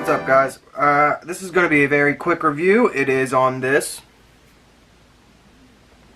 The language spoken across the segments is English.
What's up, guys? This is going to be a very quick review. It is on this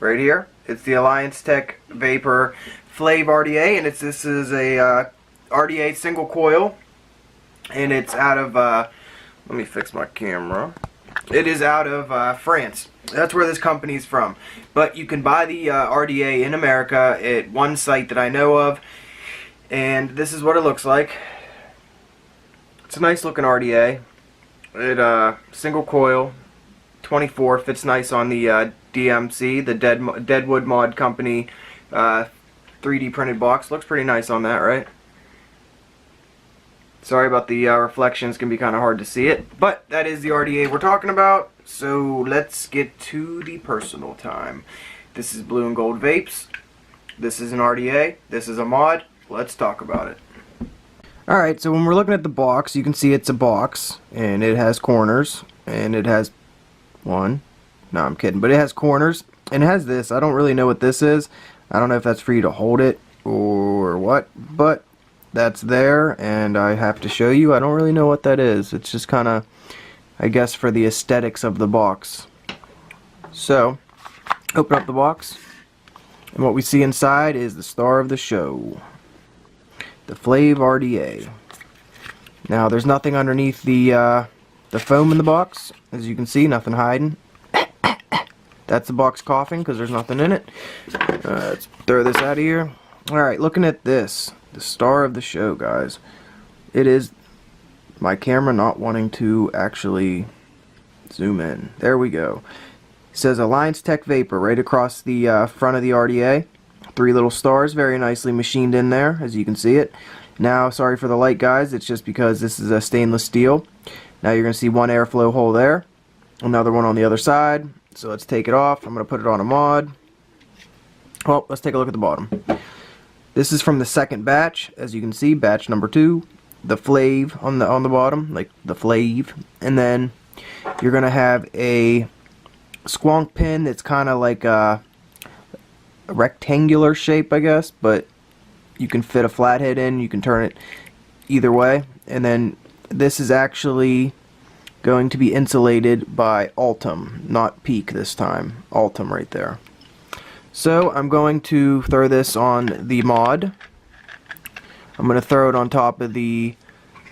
right here. It's the Alliance Tech Vapor Flave RDA, and this is a RDA single coil, and it's out of let me fix my camera. It is out of France. That's where this company's from. But you can buy the RDA in America at one site that I know of, and this is what it looks like. It's a nice looking RDA. It single coil, 24, fits nice on the DMC, the Deadwood Mod Company 3D printed box. Looks pretty nice on that, right? Sorry about the reflections, can be kind of hard to see it, but that is the RDA we're talking about. So let's get to the personal time. This is Blue and Gold Vapes. This is an RDA. This is a mod. Let's talk about it. Alright, so when we're looking at the box, you can see it's a box, and it has corners, and it has no, I'm kidding, but it has corners, and it has this. I don't really know what this is. I don't know if that's for you to hold it or what, but that's there, and I have to show you. I don't really know what that is. It's just kind of, I guess, for the aesthetics of the box. So, open up the box, and what we see inside is the star of the show, the Flave RDA. Now, there's nothing underneath the foam in the box. As you can see, nothing hiding. That's the box coughing because there's nothing in it. Let's throw this out of here. Alright, looking at this, the star of the show, guys. It is my camera not wanting to actually zoom in. There we go. It says Alliance Tech Vapor right across the front of the RDA. 3 little stars, very nicely machined in there, as you can see it. Now, sorry for the light, guys, it's just because this is a stainless steel. Now you're going to see one airflow hole there, another one on the other side. So let's take it off. I'm going to put it on a mod. Well, let's take a look at the bottom. This is from the second batch, as you can see, batch number 2. The Flave on the bottom, like the Flave. And then you're going to have a squonk pin that's kind of like a rectangular shape, I guess, but you can fit a flathead in, you can turn it either way. And then this is actually going to be insulated by Ultim, not Peak this time. Ultim right there. So I'm going to throw this on the mod. I'm going to throw it on top of the,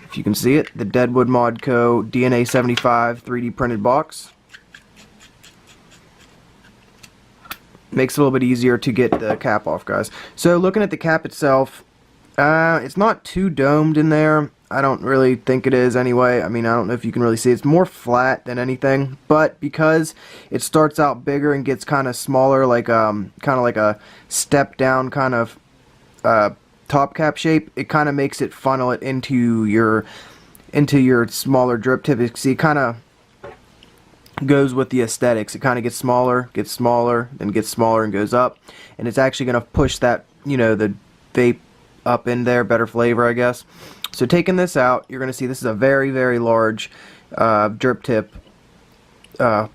if you can see it, the Deadwood Mod Co. DNA 75 3D printed box. Makes it a little bit easier to get the cap off, guys. So looking at the cap itself, it's not too domed in there. I don't really think it is anyway. I mean, I don't know if you can really see. It's more flat than anything, but because it starts out bigger and gets kind of smaller, like kind of like a step down kind of top cap shape, it kind of makes it funnel it into your smaller drip tip. See, it kind of goes with the aesthetics. It kind of gets smaller, then gets smaller and goes up, and it's actually going to push that, you know, the vape up in there, better flavor, I guess. So taking this out, you're going to see this is a very, very large drip tip, I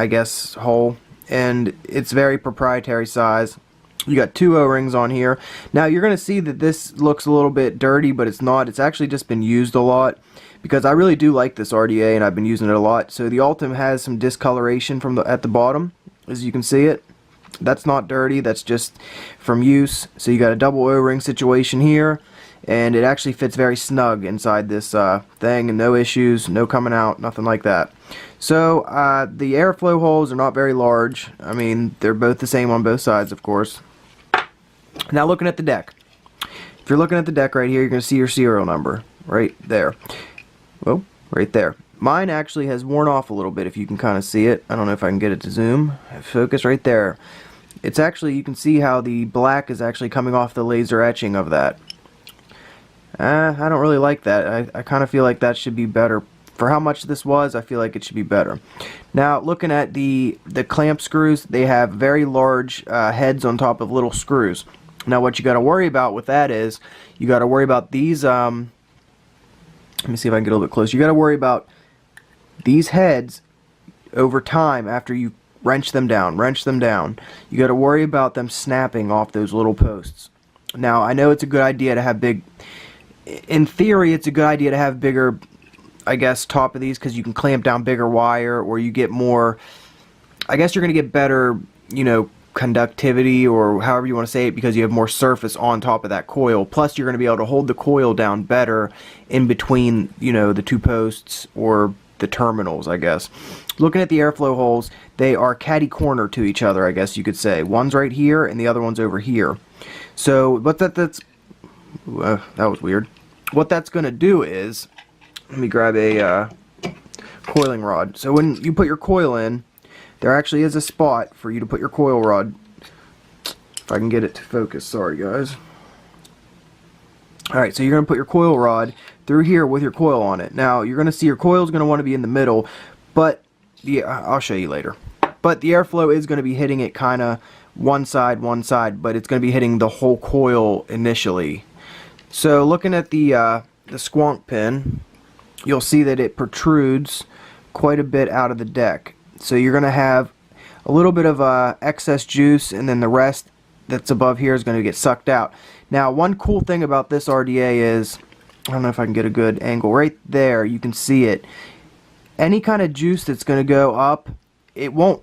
guess, hole, and it's very proprietary size. You got 2 O-rings on here. Now you're going to see that this looks a little bit dirty, but it's not. It's actually just been used a lot, because I really do like this RDA and I've been using it a lot. So the Ultim has some discoloration from at the bottom, as you can see it. That's not dirty, that's just from use. So you got a double O-ring situation here, and it actually fits very snug inside this thing, and no issues, no coming out, nothing like that. So the airflow holes are not very large. I mean, they're both the same on both sides, of course. Now looking at the deck. If you're looking at the deck right here, you're going to see your serial number right there. Well, right there. Mine actually has worn off a little bit, if you can kind of see it. I don't know if I can get it to zoom. Focus right there. It's actually, you can see how the black is actually coming off the laser etching of that. I don't really like that. I kind of feel like that should be better. For how much this was, I feel like it should be better. Now, looking at the clamp screws, they have very large heads on top of little screws. Now, what you got to worry about with that is, you got to worry about these, let me see if I can get a little bit closer. You got to worry about these heads over time after you wrench them down. You got to worry about them snapping off those little posts. Now, I know it's a good idea to have big, in theory, it's a good idea to have bigger I guess, top of these because you can clamp down bigger wire, or you get more, I guess you're going to get better, you know, conductivity, or however you want to say it, because you have more surface on top of that coil. Plus you're going to be able to hold the coil down better in between, you know, the two posts or the terminals, I guess. Looking at the airflow holes, they are catty corner to each other, I guess you could say. One's right here and the other one's over here. So what that was weird. What that's going to do is, let me grab a coiling rod. So when you put your coil in, there actually is a spot for you to put your coil rod. If I can get it to focus, sorry guys. Alright, so you're going to put your coil rod through here with your coil on it. Now, you're going to see your coil is going to want to be in the middle, but I'll show you later. But the airflow is going to be hitting it kind of one side, but it's going to be hitting the whole coil initially. So looking at the squonk pin, you'll see that it protrudes quite a bit out of the deck. So you're going to have a little bit of excess juice, and then the rest that's above here is going to get sucked out. Now, one cool thing about this RDA is, I don't know if I can get a good angle, right there you can see it. Any kind of juice that's going to go up, it won't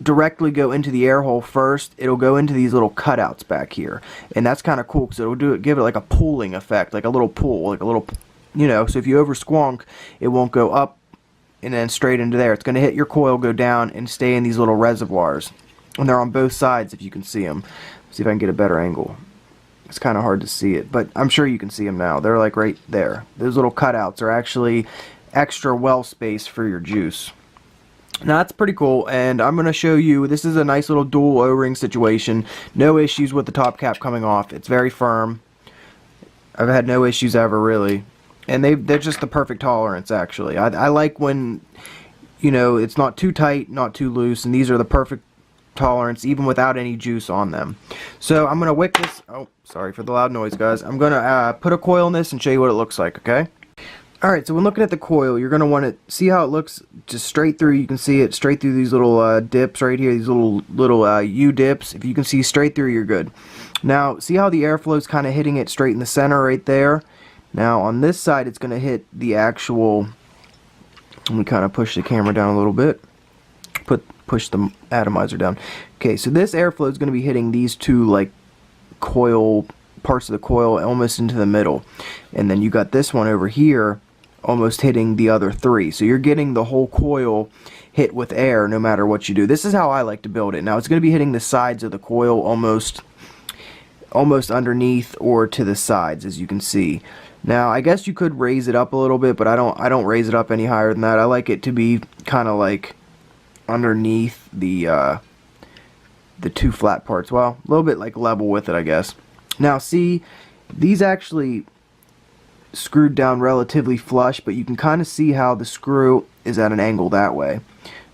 directly go into the air hole first. It'll go into these little cutouts back here, and that's kind of cool because it'll give it like a pooling effect, like a little pool, like a little, you know. So if you over squonk, it won't go up and then straight into there. It's going to hit your coil, go down, and stay in these little reservoirs. And they're on both sides if you can see them. See if I can get a better angle. It's kind of hard to see it, but I'm sure you can see them now. They're like right there. Those little cutouts are actually extra well space for your juice. Now that's pretty cool, and I'm going to show you, this is a nice little dual O-ring situation. No issues with the top cap coming off. It's very firm. I've had no issues ever, really. And they're just the perfect tolerance, actually. I like when, you know, it's not too tight, not too loose, and these are the perfect tolerance, even without any juice on them. So I'm going to wick this. Oh, sorry for the loud noise, guys. I'm going to put a coil in this and show you what it looks like, okay? Alright, so when looking at the coil, you're going to want to see how it looks just straight through. You can see it straight through these little dips right here, these little U-dips. If you can see straight through, you're good. Now, see how the airflow is kind of hitting it straight in the center right there? Now on this side it's going to hit the actual, let me kind of push the camera down a little bit, push the atomizer down. Okay, so this airflow is going to be hitting these two like coil, parts of the coil almost into the middle. And then you got this one over here almost hitting the other three. So you're getting the whole coil hit with air no matter what you do. This is how I like to build it. Now it's going to be hitting the sides of the coil almost underneath or to the sides, as you can see. Now, I guess you could raise it up a little bit, but I don't raise it up any higher than that. I like it to be kind of like underneath the two flat parts. Well, a little bit like level with it, I guess. Now, see, these actually screwed down relatively flush, but you can kind of see how the screw is at an angle that way.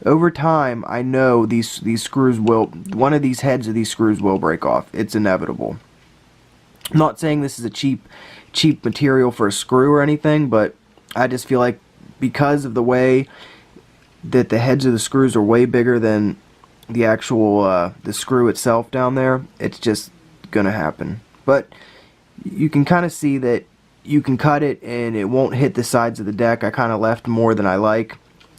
Over time, I know these screws will, one of these heads of these screws will break off. It's inevitable. I'm not saying this is a cheap material for a screw or anything, but I just feel like because of the way that the heads of the screws are way bigger than the actual the screw itself down there, it's just gonna happen. But you can kind of see that you can cut it and it won't hit the sides of the deck. I kind of left more than I like,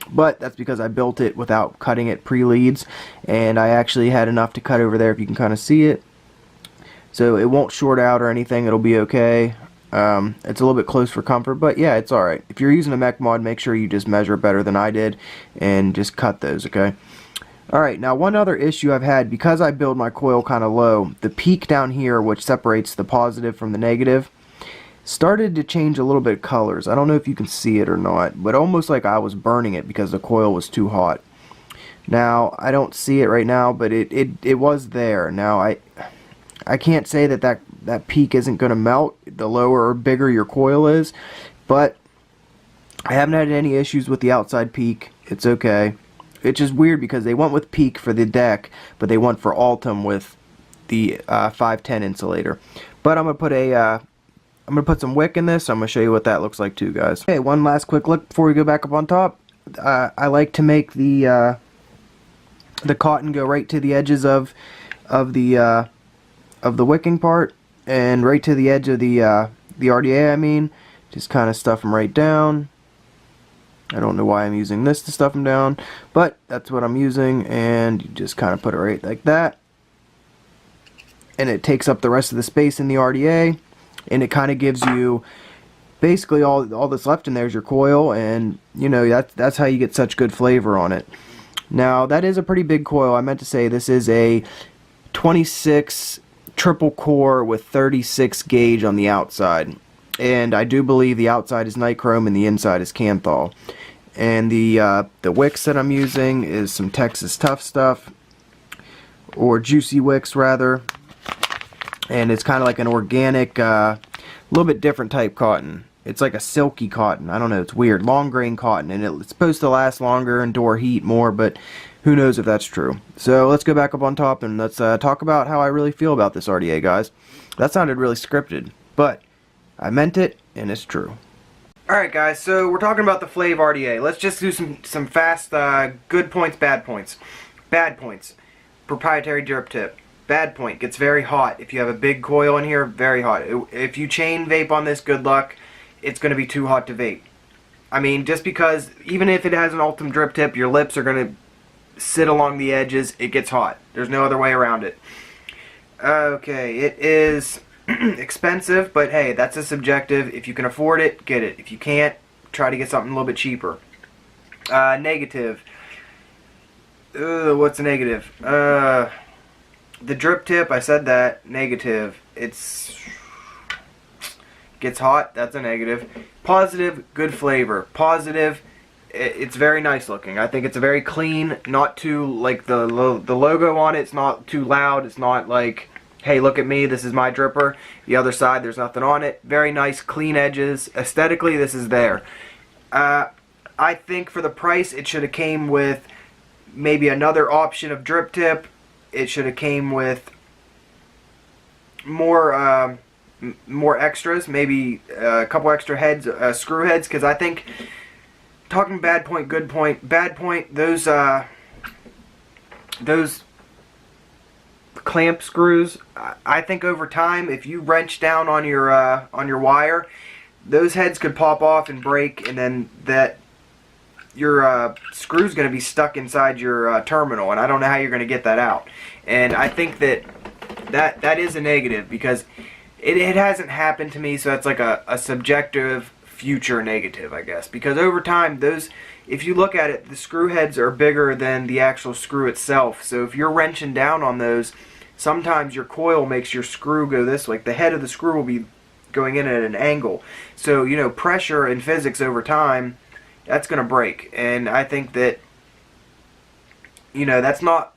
but that's because I built it without cutting it pre-leads, and I actually had enough to cut over there if you can kind of see it. So it won't short out or anything, it'll be okay. It's a little bit close for comfort, but yeah, it's alright. If you're using a mech mod, make sure you just measure better than I did and just cut those, okay? Alright, now one other issue I've had, because I build my coil kind of low, the peak down here, which separates the positive from the negative, started to change a little bit of colors. I don't know if you can see it or not, but almost like I was burning it because the coil was too hot. Now, I don't see it right now, but it was there. Now, I can't say that peak isn't going to melt the lower or bigger your coil is, but I haven't had any issues with the outside peak. It's okay. It's just weird because they went with peak for the deck, but they went for Altum with the 510 insulator. But I'm gonna put some wick in this, so I'm gonna show you what that looks like too, guys. Okay, one last quick look before we go back up on top. I like to make the cotton go right to the edges of the wicking part, and right to the edge of the RDA, I mean. Just kind of stuff them right down. I don't know why I'm using this to stuff them down, but that's what I'm using, and you just kind of put it right like that. And it takes up the rest of the space in the RDA, and it kind of gives you basically all that's left in there is your coil, and you know that's how you get such good flavor on it. Now that is a pretty big coil. I meant to say this is a 26 triple core with 36 gauge on the outside, and I do believe the outside is nichrome and the inside is Canthal. And the wicks that I'm using is some Texas Tough Stuff, or Juicy Wicks rather, and it's kind of like an organic, little bit different type cotton. It's like a silky cotton. I don't know, it's weird. Long grain cotton, and it's supposed to last longer, endure heat more, but who knows if that's true. So let's go back up on top and let's talk about how I really feel about this RDA, guys. That sounded really scripted, but I meant it, and it's true. Alright guys, so we're talking about the Flave RDA. Let's just do some fast, good points, bad points. Bad points. Proprietary drip tip. Bad point, gets very hot. If you have a big coil in here, very hot. If you chain vape on this, good luck. It's going to be too hot to vape. I mean, just because, even if it has an Ultim drip tip, your lips are going to sit along the edges, it gets hot. There's no other way around it. Okay, it is expensive, but hey, that's a subjective. If you can afford it, get it. If you can't, try to get something a little bit cheaper. Negative. What's a negative? The drip tip, I said that. Negative. It's gets hot, that's a negative. Positive, good flavor. Positive, it's very nice looking. I think it's a very clean, not too, like the logo on it's not too loud. It's not like, hey, look at me, this is my dripper. The other side, there's nothing on it. Very nice, clean edges. Aesthetically, this is there. I think for the price, it should have came with maybe another option of drip tip. It should have came with more extras, maybe a couple extra heads, screw heads, because I think, talking bad point, good point, bad point, those clamp screws, I think over time, if you wrench down on your wire, those heads could pop off and break, and then your screw's going to be stuck inside your terminal, and I don't know how you're going to get that out. And I think that is a negative, because it hasn't happened to me, so that's like a subjective future negative, I guess. Because over time, if you look at it, the screw heads are bigger than the actual screw itself. So if you're wrenching down on those, sometimes your coil makes your screw go this way. Like the head of the screw will be going in at an angle. So, you know, pressure and physics over time, that's going to break. And I think that, you know, it's not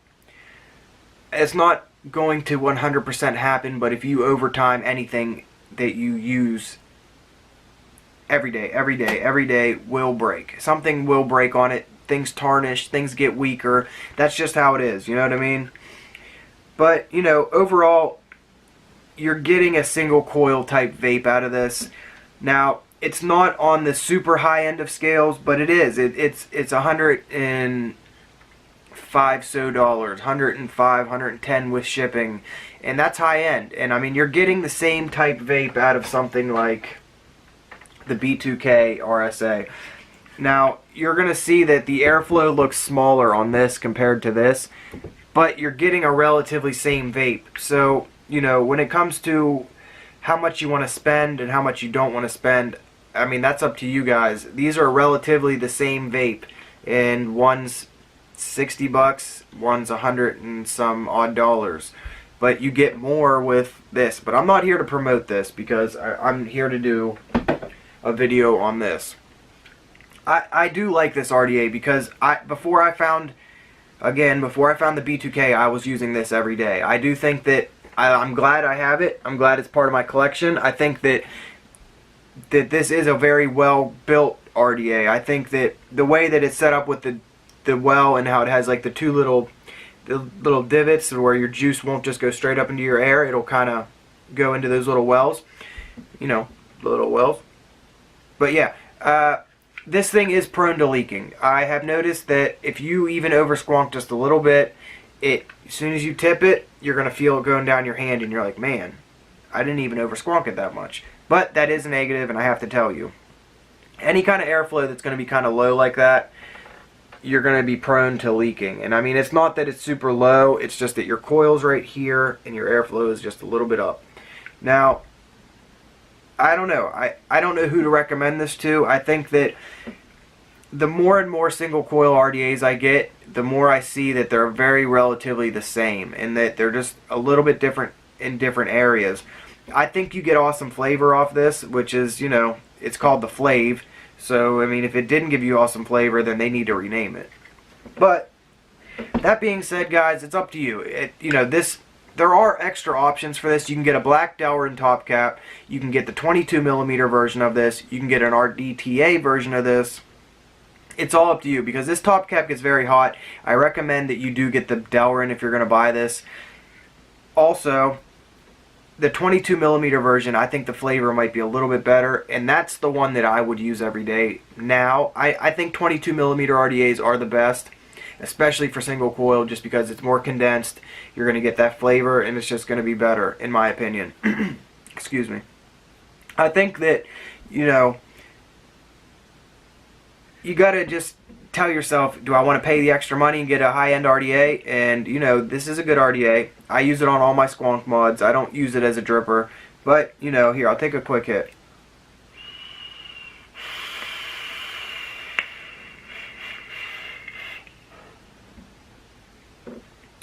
going to 100% happen, but if you over time anything that you use every day will break. Something will break on it. Things tarnish, things get weaker. That's just how it is, you know what I mean? But, you know, overall, you're getting a single coil type vape out of this. Now, it's not on the super high end of scales, but it is. It's $105 $105, $110 with shipping, and that's high end. And I mean, you're getting the same type vape out of something like the B2K RSA. Now, you're going to see that the airflow looks smaller on this compared to this, but you're getting a relatively same vape. So, you know, when it comes to how much you want to spend and how much you don't want to spend, I mean, that's up to you guys. These are relatively the same vape, and one's $60, one's $100 and some odd dollars. But you get more with this. But I'm not here to promote this, because I'm here to do a video on this. I do like this RDA, because before I found the B2K, I was using this every day. I do think that I'm glad I have it. I'm glad it's part of my collection. I think that this is a very well built RDA. I think that the way that it's set up with the well, and how it has like the little divots where your juice won't just go straight up into your air, it'll kind of go into those little wells, you know, little wells. But yeah, this thing is prone to leaking. I have noticed that if you even over squonk just a little bit, as soon as you tip it, you're going to feel it going down your hand, and you're like, man, I didn't even over squonk it that much. But that is a negative, and I have to tell you. any kind of airflow that's going to be kind of low like that, you're going to be prone to leaking. And I mean, it's not that it's super low, it's just that your coil's right here and your airflow is just a little bit up. Now, I don't know. I don't know who to recommend this to. I think that the more and more single coil RDAs I get, the more I see that they're very relatively the same and that they're just a little bit different in different areas. I think you get awesome flavor off this, which is, you know, it's called the Flave. So, I mean, if it didn't give you awesome flavor, then they need to rename it. But, that being said, guys, it's up to you. You know, there are extra options for this. You can get a black Delrin top cap. You can get the 22mm version of this. You can get an RDTA version of this. It's all up to you, because this top cap gets very hot. I recommend that you do get the Delrin if you're going to buy this. Also, the 22mm version, I think the flavor might be a little bit better, and that's the one that I would use every day. Now, I think 22mm RDAs are the best, especially for single coil, just because it's more condensed. You're going to get that flavor, and it's just going to be better, in my opinion. Excuse me. I think that, you know, you got to just tell yourself, do I want to pay the extra money and get a high-end RDA? And, you know, this is a good RDA. I use it on all my squonk mods. I don't use it as a dripper. But, you know, here, I'll take a quick hit.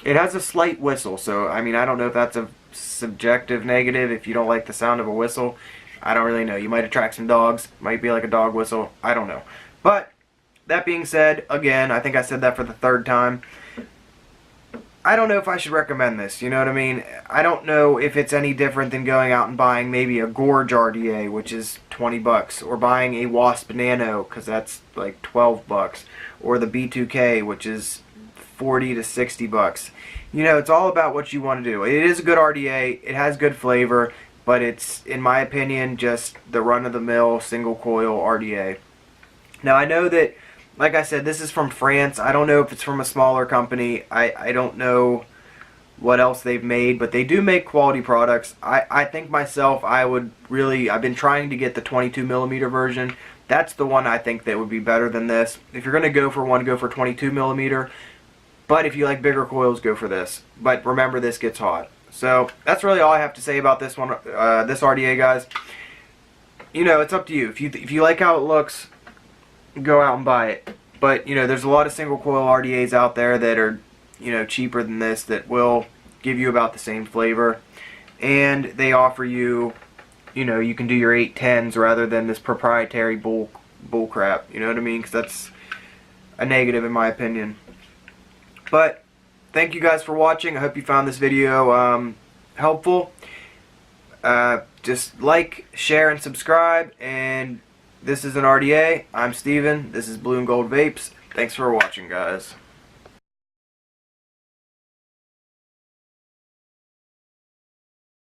It has a slight whistle, so, I mean, I don't know if that's a subjective negative. If you don't like the sound of a whistle, I don't really know. You might attract some dogs. Might be like a dog whistle. I don't know. But, that being said, again, I think I said that for the third time, I don't know if I should recommend this, you know what I mean? I don't know if it's any different than going out and buying maybe a Gorge RDA, which is 20 bucks, or buying a Wasp Nano, because that's like 12 bucks, or the B2K, which is 40 to 60 bucks. You know, it's all about what you want to do. It is a good RDA, it has good flavor, but it's, in my opinion, just the run-of-the-mill single coil RDA. Now, I know that, like I said, this is from France. I don't know if it's from a smaller company. I don't know what else they've made, but they do make quality products. I think myself, I've been trying to get the 22mm version. That's the one I think that would be better than this. If you're going to go for one, go for 22mm. But if you like bigger coils, go for this. But remember, this gets hot. So that's really all I have to say about this one, this RDA, guys. You know, it's up to you. If you like how it looks, go out and buy it. But, you know, there's a lot of single coil RDAs out there that are, you know, cheaper than this, that will give you about the same flavor. And they offer you, you know, you can do your 810s rather than this proprietary bull crap. You know what I mean? Because that's a negative in my opinion. But, thank you guys for watching. I hope you found this video helpful. Just like, share, and subscribe. And this is an RDA. I'm Steven. This is Blue and Gold Vapes. Thanks for watching, guys.